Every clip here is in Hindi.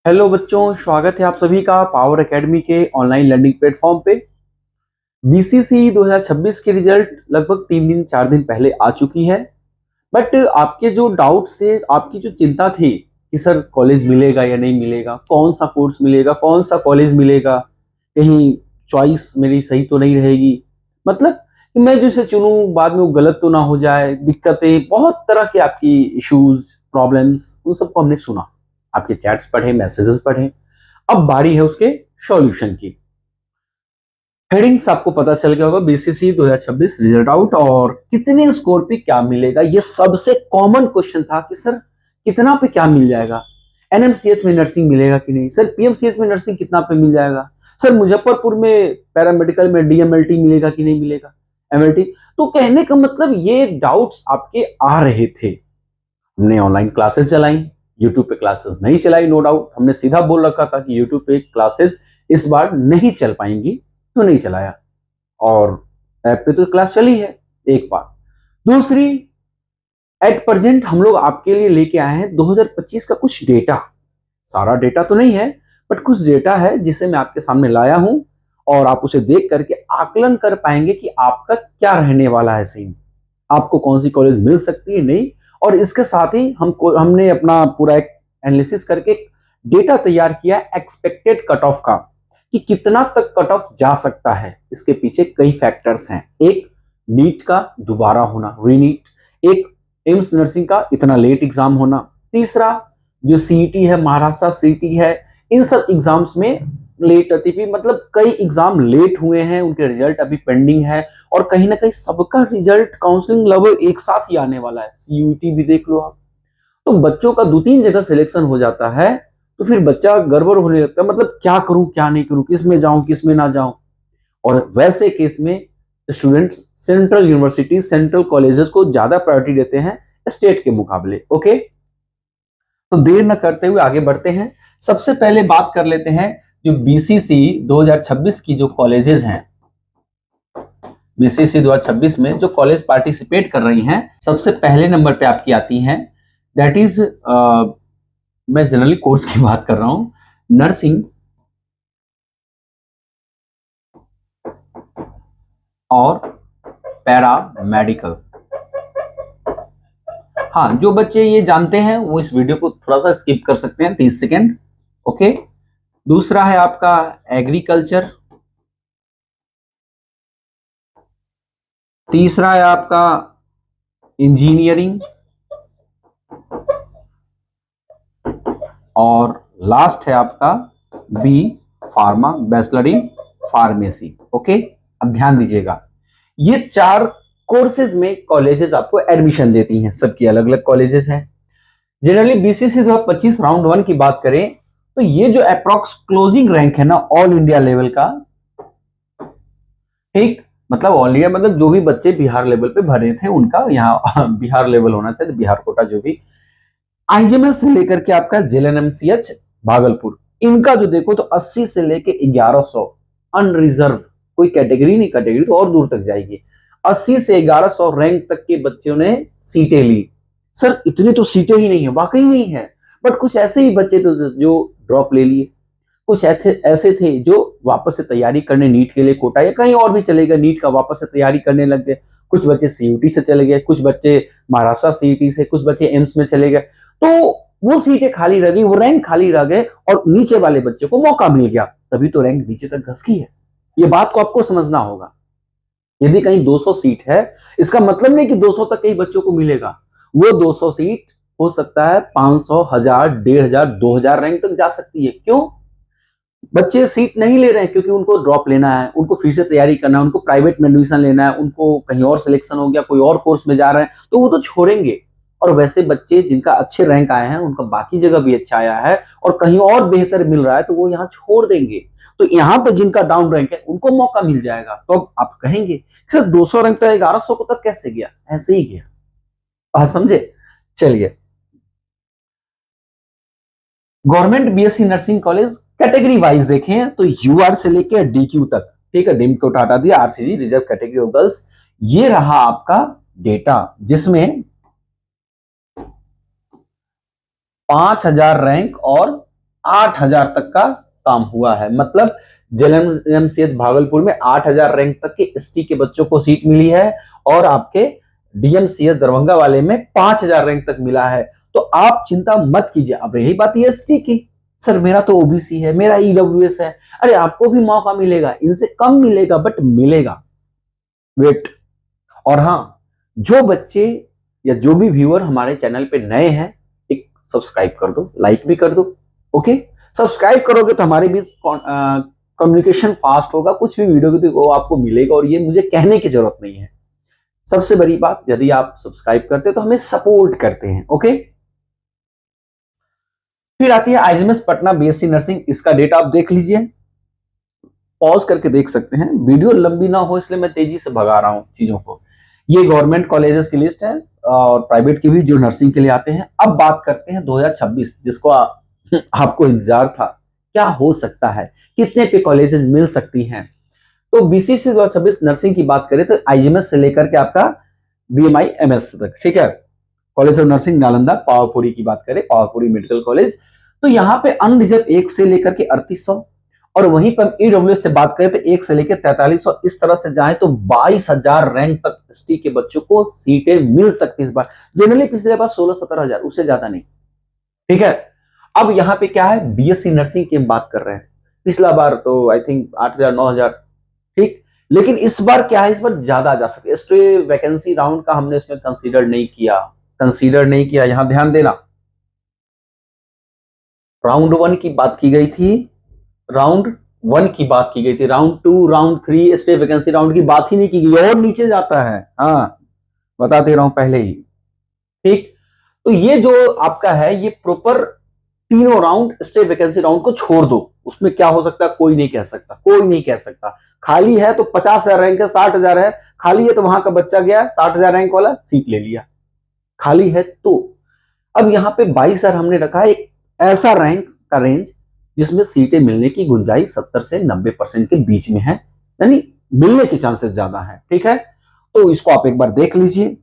हेलो बच्चों, स्वागत है आप सभी का पावर एकेडमी के ऑनलाइन लर्निंग प्लेटफॉर्म पे। बीसीसी 2026 की रिजल्ट लगभग 3 दिन 4 दिन पहले आ चुकी है। बट आपके जो डाउट्स थे, आपकी जो चिंता थी कि सर कॉलेज मिलेगा या नहीं मिलेगा, कौन सा कोर्स मिलेगा, कौन सा कॉलेज मिलेगा, कहीं चॉइस मेरी सही तो नहीं रहेगी, मतलब कि मैं जिसे चुनूं बाद में वो गलत तो ना हो जाए, दिक्कतें, बहुत तरह के आपकी इश्यूज प्रॉब्लम्स, उन सबको हमने सुना, आपके चैट्स पढ़े, मैसेजेस पढ़े। अब बारी है उसके सॉल्यूशन की। हेडिंग्स आपको पता चल गया होगा, बीसीसी 2026 रिजल्ट आउट और कितने स्कोर पे क्या मिलेगा। ये सबसे कॉमन क्वेश्चन था कि सर कितना पे क्या मिल जाएगा, एनएमसीएच में नर्सिंग मिलेगा कि नहीं, सर पीएमसीएच में नर्सिंग कितना पे मिल जाएगा, सर मुजफ्फरपुर में पैरामेडिकल में डीएमएलटी मिलेगा कि नहीं मिलेगा, एमएलटी। तो कहने का मतलब ये डाउट्स आपके आ रहे थे। हमने ऑनलाइन क्लासेस चलाई, यूट्यूब पे क्लासेस नहीं चलाई, नो डाउट। हमने सीधा बोल रखा था कि यूट्यूब पे क्लासेस इस बार नहीं चल पाएंगी, तो नहीं चलाया। और ऐप पे तो क्लास चली है, एक बात। दूसरी, एट प्रेजेंट हम लोग आपके लिए लेके आए हैं 2025 का कुछ डेटा। सारा डेटा तो नहीं है, बट कुछ डेटा है जिसे मैं आपके सामने लाया हूं, और आप उसे देख करके आकलन कर पाएंगे कि आपका क्या रहने वाला है सीन, आपको कौन सी कॉलेज मिल सकती है, नहीं। और इसके साथ ही हमने अपना पूरा एक एनालिसिस करके डेटा तैयार किया एक्सपेक्टेड कट ऑफ का, कि कितना तक कट ऑफ जा सकता है। इसके पीछे कई फैक्टर्स हैं। एक, नीट का दोबारा होना, रीनीट। एक, एम्स नर्सिंग का इतना लेट एग्जाम होना। तीसरा, जो सीईटी है, महाराष्ट्र सीईटी है, इन सब एग्जाम्स में लेट अतिथि, मतलब कई एग्जाम लेट हुए हैं, उनके रिजल्ट अभी पेंडिंग है। और कहीं ना कहीं सबका रिजल्ट काउंसलिंग लगभग एक साथ ही आने वाला है, सीयूटी भी देख लो आप। तो बच्चों का 2 3 जगह सिलेक्शन हो जाता है, तो फिर बच्चा गड़बड़ होने लगता है, मतलब क्या करूं क्या नहीं करूं, किस में जाऊं किस में ना जाऊं। और वैसे केस में students central university, central colleges को ज्यादा प्रायोरिटी देते हैं स्टेट के मुकाबले। ओके, तो देर न करते हुए आगे बढ़ते हैं। सबसे पहले बात कर लेते हैं जो बीसीसी 2026 की जो कॉलेजेस हैं, बीसीसी 2026 में जो कॉलेज पार्टिसिपेट कर रही हैं, सबसे पहले नंबर पे आपकी आती हैं, दैट इज, मैं जनरली कोर्स की बात कर रहा हूं, नर्सिंग और पैरा मेडिकल। हाँ, जो बच्चे ये जानते हैं वो इस वीडियो को थोड़ा सा स्किप कर सकते हैं, 30 सेकेंड। ओके। दूसरा है आपका एग्रीकल्चर। तीसरा है आपका इंजीनियरिंग। और लास्ट है आपका B pharma, bachelor in pharmacy. Okay, अब ध्यान दीजिएगा, ये 4 कोर्सेज में कॉलेजेस आपको एडमिशन देती हैं, सबकी अलग अलग कॉलेजेस हैं। जनरली बीसीसी 2025 राउंड 1 की बात करें तो ये जो अप्रॉक्स क्लोजिंग रैंक है ना, ऑल इंडिया लेवल का, ठीक, मतलब ऑल इंडिया मतलब जो भी बच्चे बिहार लेवल पे भरे थे उनका यहाँ बिहार लेवल होना चाहिए, बिहार कोटा जो भी, आईजीएमएस से लेकर के आपका जेएनएमसीएच भागलपुर, इनका जो देखो तो 80 से लेके 1100 अनरिजर्व, कोई कैटेगरी नहीं, कैटेगरी तो और दूर तक जाएगी। 80 से 1100 रैंक तक के बच्चों ने सीटें ली। सर इतनी तो सीटें ही नहीं है, वाकई नहीं है। बट कुछ ऐसे ही बच्चे तो जो ड्रॉप ले लिए, कुछ ऐसे थे जो वापस से तैयारी करने नीट के लिए कोटा या कहीं और भी चले गए, नीट का वापस से तैयारी करने लग गए। कुछ बच्चे सीयूटी से चले गए, कुछ बच्चे महाराष्ट्र सीईटी से, कुछ बच्चे एम्स में चले गए। तो वो सीटें खाली रह गई, वो रैंक खाली रह गए, और नीचे वाले बच्चे को मौका मिल गया, तभी तो रैंक नीचे तक घसकी है। ये बात को आपको समझना होगा। यदि कहीं 200 सीट है, इसका मतलब नहीं कि 200 तक कई बच्चों को मिलेगा। वो 200 सीट हो सकता है 500, 1000, 1500, 2000 रैंक तक जा सकती है। क्यों? बच्चे सीट नहीं ले रहे हैं क्योंकि उनको ड्रॉप लेना है, उनको फिर से तैयारी करना है, उनको प्राइवेट में एडमिशन लेना है, उनको कहीं और सिलेक्शन हो गया, कोई और कोर्स में जा रहे हैं, तो वो तो छोड़ेंगे। और वैसे बच्चे जिनका अच्छे रैंक आए हैं, उनका बाकी जगह भी अच्छा आया है और कहीं और बेहतर मिल रहा है, तो वो यहाँ छोड़ देंगे। तो यहाँ पे जिनका डाउन रैंक है उनको मौका मिल जाएगा। तो अब आप कहेंगे सर 200 रैंक तक 1100 को तक कैसे गया? ऐसे ही गया। बात समझे? चलिए, government BSc nursing college category wise देखें तो यूआर से लेकर डीक्यू तक, ठीक है, डिम को हटा दिया, RCG reserve category of girls. ये रहा आपका डेटा, जिसमें 5000 रैंक और 8,000 तक का काम हुआ है। मतलब जेएलएमसीएच भागलपुर में 8,000 रैंक तक के एसटी के बच्चों को सीट मिली है और आपके डीएमसीएच दरभंगा वाले में 5,000 रैंक तक मिला है। तो आप चिंता मत कीजिए। अब रही बात ये एसटी की, सर मेरा तो ओबीसी है, मेरा ईडब्ल्यूएस है, अरे आपको भी मौका मिलेगा, इनसे कम मिलेगा बट मिलेगा, वेट। और हाँ, जो बच्चे या जो भी व्यूअर हमारे चैनल पे नए हैं, एक सब्सक्राइब कर दो, लाइक भी कर दो। ओके, सब्सक्राइब करोगे तो हमारे बीच कम्युनिकेशन फास्ट होगा, कुछ भी वीडियो की तो वो आपको मिलेगा और ये मुझे कहने की जरूरत नहीं है। सबसे बड़ी बात, यदि आप सब्सक्राइब करते तो हमें सपोर्ट करते हैं। ओके, फिर आती है आईजीएमएस पटना बीएससी नर्सिंग। इसका डेटा आप देख लीजिए, पॉज करके देख सकते हैं, वीडियो लंबी ना हो इसलिए मैं तेजी से भगा रहा हूं चीजों को। ये गवर्नमेंट कॉलेजेस की लिस्ट है और प्राइवेट की भी जो नर्सिंग के लिए आते हैं। अब बात करते हैं 2026, जिसको आपको इंतजार था, क्या हो सकता है, कितने पे कॉलेजेस मिल सकती हैं। तो बीसीसी 2026 नर्सिंग की बात करें तो आईजीएमएस से लेकर के आपका बीएमआई एमएस तक, ठीक है। College of nursing Nalanda Pawapuri की बात करें, पावापुरी मेडिकल कॉलेज, तो यहाँ पे अनरिजर्व 1 से लेकर के 3800, और वहीं पर ईडब्ल्यूएस से बात करें तो 1 से लेकर 4300, इस तरह से जाए तो 22,000 रैंक तक एसटी के बच्चों को सीटें मिल सकती इस बार। जनरली पिछले बार 16-17 हजार, उससे ज्यादा नहीं, ठीक है। अब यहाँ पे क्या है, बीएससी नर्सिंग की बात कर रहे हैं। पिछला बार तो आई थिंक 8,000 9,000, ठीक। लेकिन इस बार क्या है, इस बार ज्यादा जा सके। एक्स्ट्रा वैकेंसी राउंड का हमने इसमें कंसीडर नहीं किया, यहां ध्यान देना। राउंड 1 की बात की गई थी, round 2, round 3 stay vacancy round की बात ही नहीं की गई, और नीचे जाता है। हाँ, बता दे रहा हूं पहले ही, ठीक। तो ये जो आपका है, ये प्रॉपर तीनों राउंड स्टे वैकेंसी राउंड को छोड़ दो। उसमें क्या हो सकता है, कोई नहीं कह सकता। खाली है तो 50,000 रैंक है, 60,000 है, खाली है तो वहां का बच्चा गया 60,000 रैंक वाला सीट ले लिया, खाली है तो। अब यहाँ पे 22,000 हमने रखा है, एक ऐसा रैंक का रेंज जिसमें सीटें मिलने की गुंजाइश 70 से 90% के बीच में है, यानी मिलने के चांसेस ज्यादा है, ठीक है। तो इसको आप एक बार देख लीजिए।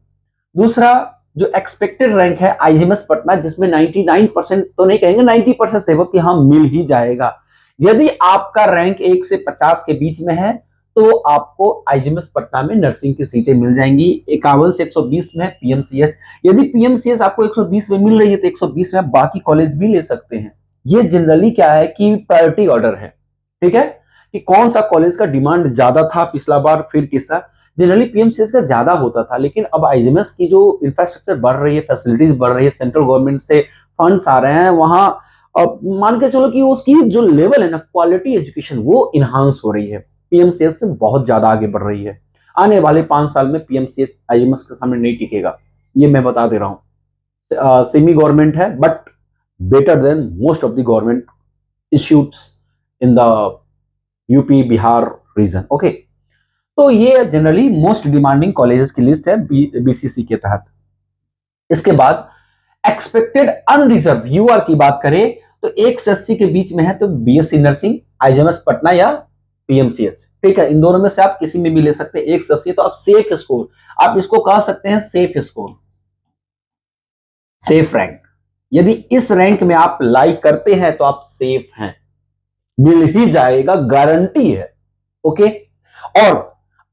दूसरा जो एक्सपेक्टेड रैंक है आईजीएमएस पटना, जिसमें 99% तो नहीं कहेंगे, 90% सेव कि हाँ मिल ही जाएगा। यदि आपका रैंक 1 से 50 के बीच में है तो आपको आईजीएमएस पटना में नर्सिंग की सीटें मिल जाएंगी। 51 से 120 में पीएमसीएच, यदि पीएमसीएच आपको 120 में मिल रही है तो 120 में बाकी कॉलेज भी ले सकते हैं। ये जनरली क्या है कि प्रायोरिटी ऑर्डर है, ठीक है, कि कौन सा कॉलेज का डिमांड ज्यादा था पिछला बार, फिर किसका। जनरली पीएमसीएच का ज्यादा होता था, लेकिन अब आईजीएमएस की जो इंफ्रास्ट्रक्चर बढ़ रही है, फैसिलिटीज बढ़ रही है, सेंट्रल गवर्नमेंट से फंड्स आ रहे हैं, वहां मान के चलो कि उसकी जो लेवल है ना, क्वालिटी एजुकेशन, वो इनहांस हो रही है, पीएमसीएच से बहुत ज्यादा आगे बढ़ रही है। आने वाले 5 साल में पीएमसीएच आईजीएमएस के सामने नहीं टिकेगा, ये मैं बता दे रहा हूँ। सेमी गवर्नमेंट है but better than most of the government institutes in the UP Bihar region. Okay, तो ये जनरली मोस्ट डिमांडिंग कॉलेजेस की लिस्ट है बीसीसी के तहत। इसके बाद एक्सपेक्टेड अनरिजर्व यूआर की बात करें तो 1 से 80 के बीच में है तो बीएससी नर्सिंग, आईजीएमएस पटना या पीएमसीएच, ठीक है। इन दोनों में से आप किसी में भी ले सकते हैं। 1 से 80 तो आप सेफ स्कोर, आप इसको कह सकते हैं सेफ स्कोर, सेफ रैंक। यदि इस रैंक में आप लाइक करते हैं तो आप सेफ हैं, मिल ही जाएगा, गारंटी है। ओके, और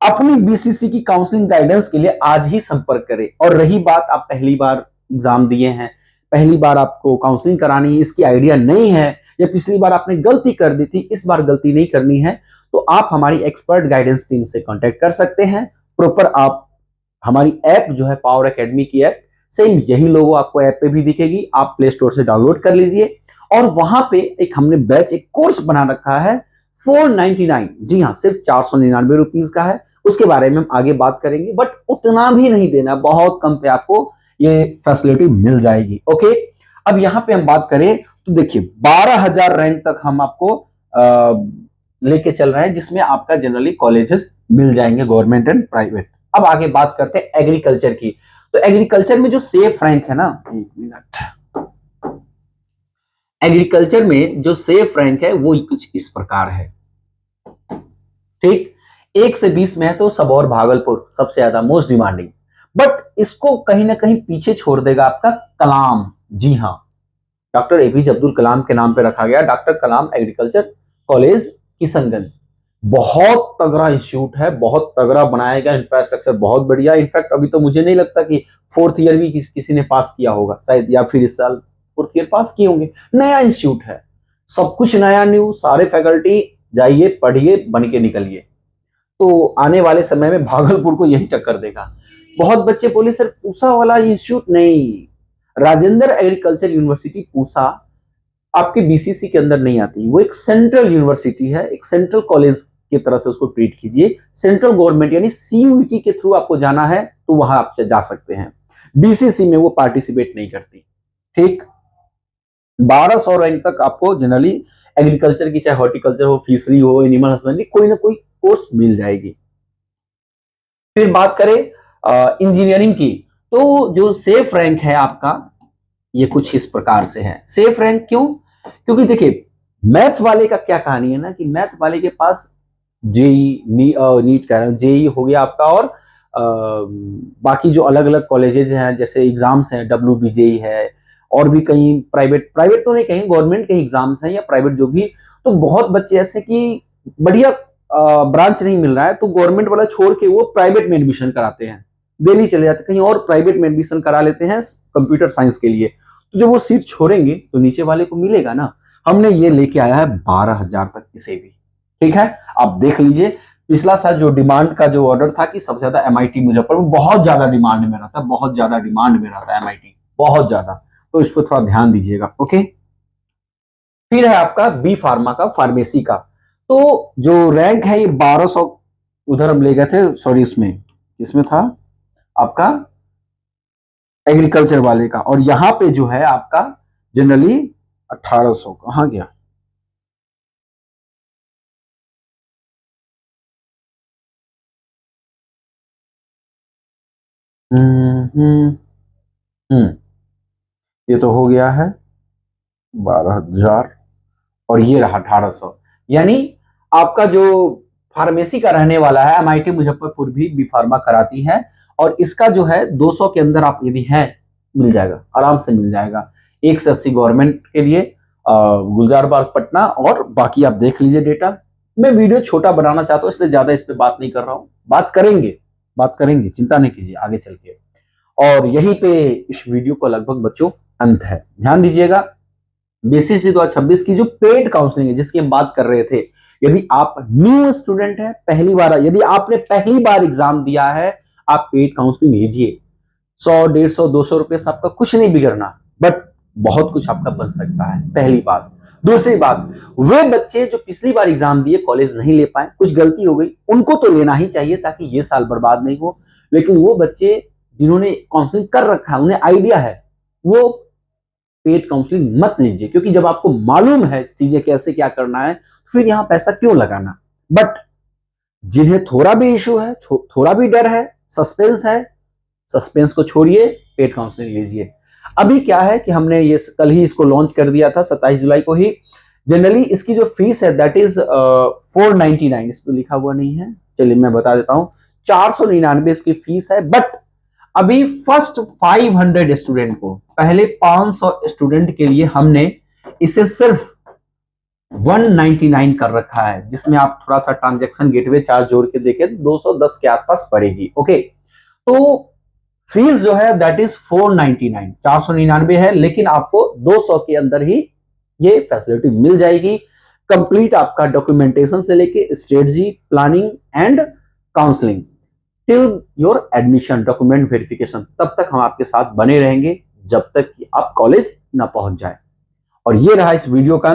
अपनी बीसीसी की काउंसलिंग गाइडेंस के लिए आज ही संपर्क करें। और रही बात, आप पहली बार एग्जाम दिए हैं, पहली बार आपको काउंसलिंग करानी है, इसकी आइडिया नहीं है, या पिछली बार आपने गलती कर दी थी, इस बार गलती नहीं करनी है, तो आप हमारी एक्सपर्ट गाइडेंस टीम से कांटेक्ट कर सकते हैं। प्रॉपर आप हमारी ऐप जो है पावर एकेडमी की ऐप, सेम यही लोगो आपको ऐप पे भी दिखेगी, आप प्ले स्टोर से डाउनलोड कर लीजिए। और वहां पे एक हमने बैच, एक कोर्स बना रखा है 499, जी हाँ, सिर्फ 499 रुपीज का है। उसके बारे में हम आगे बात करेंगे, बट उतना भी नहीं देना, बहुत कम पे आपको ये फैसिलिटी मिल जाएगी। ओके, अब यहां पे हम बात करें तो देखिए 12,000 रैंक तक हम आपको लेके चल रहे हैं, जिसमें आपका जनरली कॉलेजेस मिल जाएंगे, गवर्नमेंट एंड प्राइवेट। अब आगे बात करते हैं एग्रीकल्चर की। तो एग्रीकल्चर में जो सेफ रैंक है ना, 1 मिनट, एग्रीकल्चर में जो सेफ रैंक है वो कुछ इस प्रकार है, ठीक। 1 से 20 में है तो सबौर भागलपुर सबसे ज्यादा मोस्ट डिमांडिंग, बट इसको कहीं ना कहीं पीछे छोड़ देगा आपका कलाम। जी हाँ, डॉक्टर एपीजे अब्दुल कलाम के नाम पे रखा गया, डॉक्टर कलाम एग्रीकल्चर कॉलेज किशनगंज। बहुत तगड़ा इंस्टीट्यूट है, बहुत तगड़ा बनाया गया, इंफ्रास्ट्रक्चर बहुत बढ़िया। इनफैक्ट अभी तो मुझे नहीं लगता कि 4th ईयर भी किसी ने पास किया होगा शायद, या फिर इस साल 4th ईयर पास किए होंगे। नया इंस्टीट्यूट है, सब कुछ नया न्यू, सारे फैकल्टी, जाइए पढ़िए बन के निकलिए। तो आने वाले समय में भागलपुर को यही टक्कर देगा। बहुत बच्चे बोले सर पूसा वाला इंस्टीट्यूट नहीं, राजेंद्र एग्रीकल्चर यूनिवर्सिटी पूसा आपके बीसीसी के अंदर नहीं आती। वो एक सेंट्रल यूनिवर्सिटी है, एक सेंट्रल कॉलेज की तरह से उसको ट्रीट कीजिए। सेंट्रल गवर्नमेंट यानी सीयूईटी के थ्रू आपको जाना है तो वहां आप जा सकते हैं। बीसीसी में वो पार्टिसिपेट नहीं करती। ठीक, 1200 रैंक तक आपको जनरली एग्रीकल्चर की, चाहे हॉर्टिकल्चर हो, फिशरी हो, एनिमल हस्बेंड्री, कोई ना कोई कोर्स मिल जाएगी। फिर बात करें इंजीनियरिंग की, तो जो सेफ रैंक है आपका ये कुछ इस प्रकार से है। सेफ रैंक क्यों? क्योंकि देखिए मैथ वाले का क्या कहानी है ना, कि मैथ वाले के पास जेई नीट कह रहा हूं, जेई हो गया आपका, और बाकी जो अलग अलग कॉलेजेस हैं जैसे एग्जाम्स हैं, WBJE है, और भी कहीं प्राइवेट तो नहीं, कहीं गवर्नमेंट के एग्जाम्स हैं या प्राइवेट जो भी। तो बहुत बच्चे ऐसे कि बढ़िया ब्रांच नहीं मिल रहा है तो गवर्नमेंट वाला छोड़ के वो प्राइवेट में एडमिशन कराते हैं, दिल्ली चले जाते हैं, कहीं और प्राइवेट में एडमिशन करा लेते हैं कंप्यूटर साइंस के लिए। तो जब वो सीट छोड़ेंगे तो नीचे वाले को मिलेगा ना। हमने ये लेके आया है 12,000 तक इसे भी। ठीक है, आप देख लीजिए पिछला साल जो डिमांड का जो ऑर्डर था कि सबसे ज्यादा MIT मुजफ्फरपुर बहुत ज्यादा डिमांड में रहता है, बहुत ज्यादा डिमांड में रहता है MIT, बहुत ज्यादा। तो इस पर थोड़ा ध्यान दीजिएगा। ओके, फिर है आपका बी फार्मा का, फार्मेसी का। तो जो रैंक है ये 1200 उधर हम ले गए थे, सॉरी इसमें था आपका एग्रीकल्चर वाले का, और यहां पे जो है आपका जनरली 1800 कहां गया, हम्म ये तो हो गया है 12,000, और ये रहा 1800। यानी आपका जो फार्मेसी का रहने वाला है, MIT मुजफ्फरपुर भी बी फार्मा कराती है, और इसका जो है 200 के अंदर आप यदि है मिल जाएगा, आराम से मिल जाएगा। 180 गवर्नमेंट के लिए, गुलजार बाग पटना, और बाकी आप देख लीजिए डेटा। मैं वीडियो छोटा बनाना चाहता हूँ इसलिए ज्यादा इस पे बात नहीं कर रहा हूँ, बात करेंगे, चिंता नहीं कीजिए आगे चल के। और यहीं पे इस वीडियो को लगभग बच्चों अंत है। ध्यान दीजिएगा, बीसीसी 2026 की जो पेड काउंसलिंग है जिसकी हम बात कर रहे थे, यदि आप न्यू स्टूडेंट है, पहली बार, यदि आपने पहली बार एग्जाम दिया है, आप पेड काउंसलिंग लीजिए। 100, 150, 200 रुपए से आपका कुछ नहीं बिगड़ना, बट बहुत कुछ आपका बन सकता है, पहली बात। दूसरी बात, वे बच्चे जो पिछली बार एग्जाम दिए, कॉलेज नहीं ले पाए, कुछ गलती हो गई, उनको तो लेना ही चाहिए ताकि ये साल बर्बाद नहीं हो। लेकिन वो बच्चे जिन्होंने काउंसलिंग कर रखा है, उन्हें आइडिया है, वो पेड काउंसलिंग मत लीजिए, क्योंकि जब आपको मालूम है चीजें कैसे क्या करना है, फिर यहां पैसा क्यों लगाना। बट जिन्हें थोड़ा भी इशू है, थोड़ा भी डर है, सस्पेंस है, सस्पेंस को छोड़िए, पेड काउंसलिंग लीजिए। अभी क्या है कि हमने ये कल ही इसको लॉन्च कर दिया था, 27 जुलाई को ही। जनरली इसकी जो फीस है दैट इज 499, इस पर लिखा हुआ नहीं है, चलिए मैं बता देता हूं, 499 इसकी फीस है। बट अभी फर्स्ट 500 स्टूडेंट को, पहले 500 स्टूडेंट के लिए हमने इसे सिर्फ 199 कर रखा है, जिसमें आप थोड़ा सा ट्रांजैक्शन गेटवे चार्ज जोड़ के देखें 210 के आसपास पड़ेगी। ओके, तो फीस जो है दैट इज 499, 499 है, लेकिन आपको 200 के अंदर ही ये फैसिलिटी मिल जाएगी। कंप्लीट आपका डॉक्यूमेंटेशन से लेके strategy, planning and counselling till your admission, document verification, तब तक हम आपके साथ बने रहेंगे जब तक कि आप कॉलेज ना पहुंच जाए। और ये रहा इस वीडियो का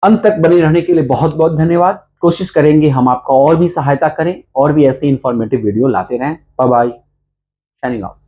अंत तक बने रहने के लिए बहुत बहुत धन्यवाद। कोशिश करेंगे हम आपका और भी सहायता करें, और भी ऐसे इंफॉर्मेटिव वीडियो लाते रहें। Bye bye, signing out.